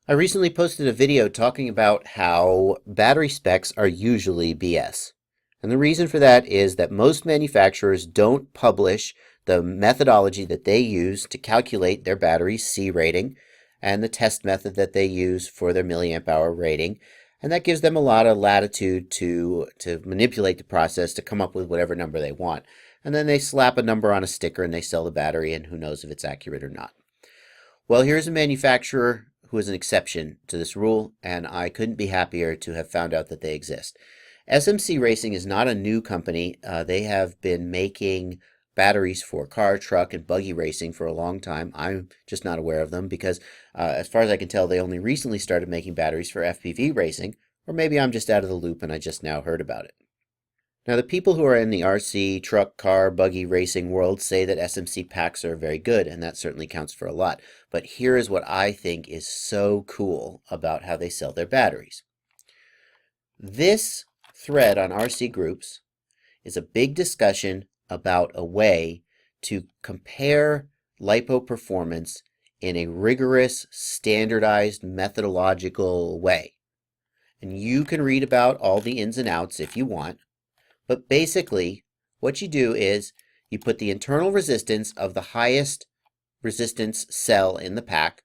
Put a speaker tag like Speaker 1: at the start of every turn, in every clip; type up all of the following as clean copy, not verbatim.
Speaker 1: I recently posted a video talking about how battery specs are usually BS. And the reason for that is that most manufacturers don't publish the methodology that they use to calculate their battery's C rating and the test method that they use for their milliamp hour rating. And that gives them a lot of latitude to manipulate the process to come up with whatever number they want. And then they slap a number on a sticker and they sell the battery, and who knows if it's accurate or not. Well, here's a manufacturer who is an exception to this rule, and I couldn't be happier to have found out that they exist. SMC Racing is not a new company. They have been making batteries for car, truck, and buggy racing for a long time. I'm just not aware of them because, as far as I can tell, they only recently started making batteries for FPV racing, or maybe I'm just out of the loop and I just now heard about it. Now, the people who are in the RC, truck, car, buggy racing world say that SMC packs are very good, and that certainly counts for a lot. But here is what I think is so cool about how they sell their batteries. This thread on RC Groups is a big discussion about a way to compare LiPo performance in a rigorous, standardized, methodological way. And you can read about all the ins and outs if you want. But basically, what you do is you put the internal resistance of the highest resistance cell in the pack,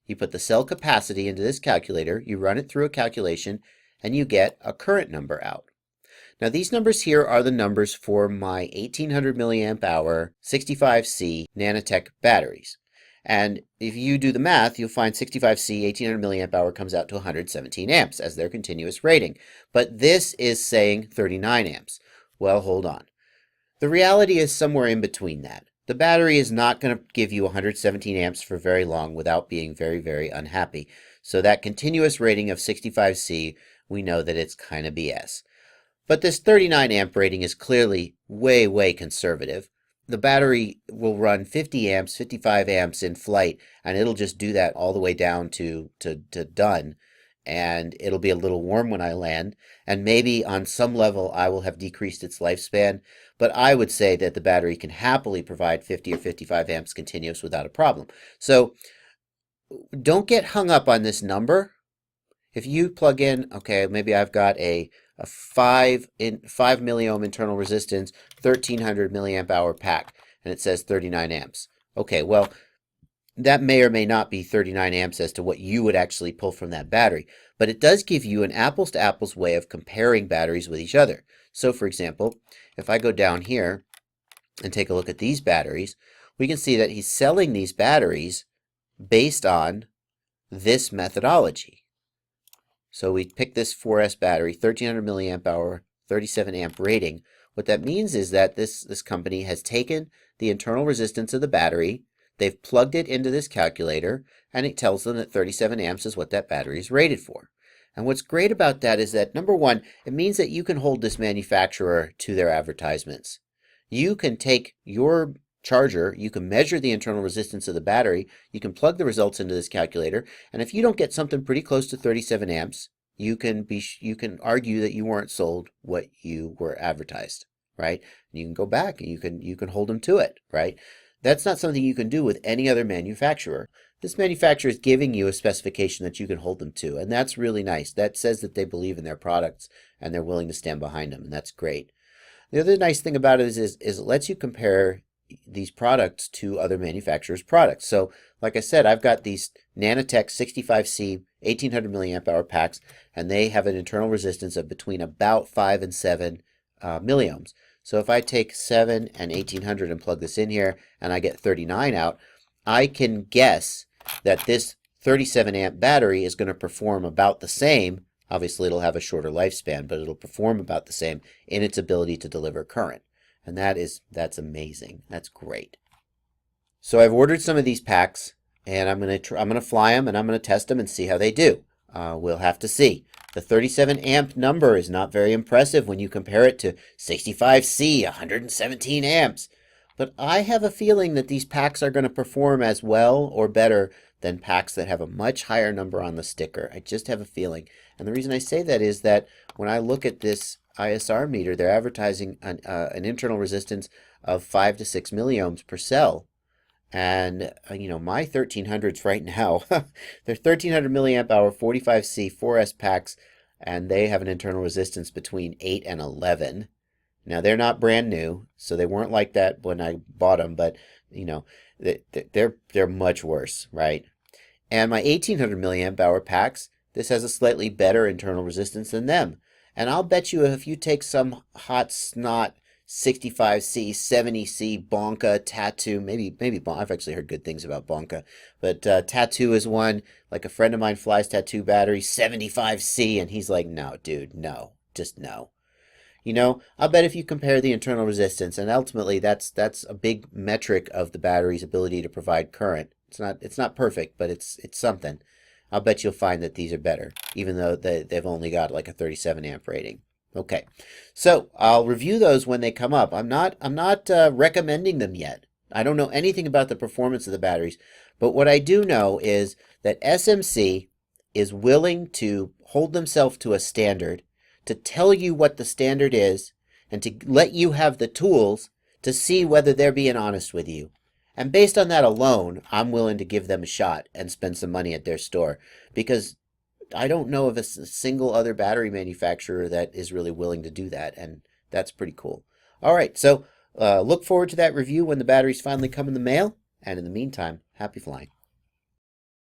Speaker 1: you put the cell capacity into this calculator, you run it through a calculation, and you get a current number out. Now these numbers here are the numbers for my 1800 milliamp hour 65C Nanotech batteries. And if you do the math, you'll find 65C 1800 milliamp hour comes out to 117 amps as their continuous rating. But this is saying 39 amps. Well, hold on. The reality is somewhere in between that. The battery is not going to give you 117 amps for very long without being very, very unhappy. So that continuous rating of 65C, we know that it's kind of BS. But this 39 amp rating is clearly way, way conservative. The battery will run 50 amps, 55 amps in flight, and it'll just do that all the way down to done. And it'll be a little warm when I land. And maybe on some level I will have decreased its lifespan. But I would say that the battery can happily provide 50 or 55 amps continuous without a problem. So don't get hung up on this number. If you plug in, okay, maybe I've got a 5 milliohm internal resistance, 1300 milliamp hour pack, and it says 39 amps. Okay, well, that may or may not be 39 amps as to what you would actually pull from that battery, but it does give you an apples to apples way of comparing batteries with each other. So for example, if I go down here and take a look at these batteries, we can see that he's selling these batteries based on this methodology. So we pick this 4S battery, 1300 milliamp hour, 37 amp rating. What that means is that this company has taken the internal resistance of the battery, they've plugged it into this calculator, and it tells them that 37 amps is what that battery is rated for. And what's great about that is that, number one, it means that you can hold this manufacturer to their advertisements. You can take your charger, you can measure the internal resistance of the battery, you can plug the results into this calculator, and if you don't get something pretty close to 37 amps, you can argue that you weren't sold what you were advertised, right? And you can go back and you can hold them to it, right? That's not something you can do with any other manufacturer. This manufacturer is giving you a specification that you can hold them to, and that's really nice. That says that they believe in their products and they're willing to stand behind them, and that's great. The other nice thing about it is it lets you compare these products to other manufacturers' products. So, like I said, I've got these Nanotech 65C 1800 milliamp hour packs, and they have an internal resistance of between about 5 and 7 milliohms. So if I take 7 and 1800 and plug this in here, and I get 39 out, I can guess that this 37 amp battery is going to perform about the same. Obviously, it'll have a shorter lifespan, but it'll perform about the same in its ability to deliver current. And that's amazing. That's great. So I've ordered some of these packs, and I'm gonna fly them, and I'm gonna test them and see how they do. We'll have to see. The 37 amp number is not very impressive when you compare it to 65C, 117 amps. But I have a feeling that these packs are going to perform as well or better than packs that have a much higher number on the sticker. I just have a feeling. And the reason I say that is that when I look at this ISR meter, they're advertising an internal resistance of 5 to 6 milliohms per cell. And my 1300s right now, they're 1300 milliamp hour 45C 4S packs, and they have an internal resistance between 8 and 11. Now they're not brand new, so they weren't like that when I bought them, but you know, they're much worse, right? And my 1800 milliamp hour packs, this has a slightly better internal resistance than them. And I'll bet you if you take some hot snot 65C, 70C Bonka Tattoo, maybe I've actually heard good things about Bonka, but Tattoo is one. Like a friend of mine flies Tattoo battery 75C, and he's like, no, dude, no, just no. I'll bet if you compare the internal resistance, and ultimately that's a big metric of the battery's ability to provide current. It's not perfect, but it's something. I'll bet you'll find that these are better, even though they've only got like a 37 amp rating. Okay, so I'll review those when they come up. I'm not recommending them yet. I don't know anything about the performance of the batteries, but what I do know is that SMC is willing to hold themselves to a standard, to tell you what the standard is, and to let you have the tools to see whether they're being honest with you. And based on that alone, I'm willing to give them a shot and spend some money at their store, because I don't know of a single other battery manufacturer that is really willing to do that, and that's pretty cool. All right, so look forward to that review when the batteries finally come in the mail, and in the meantime, happy flying.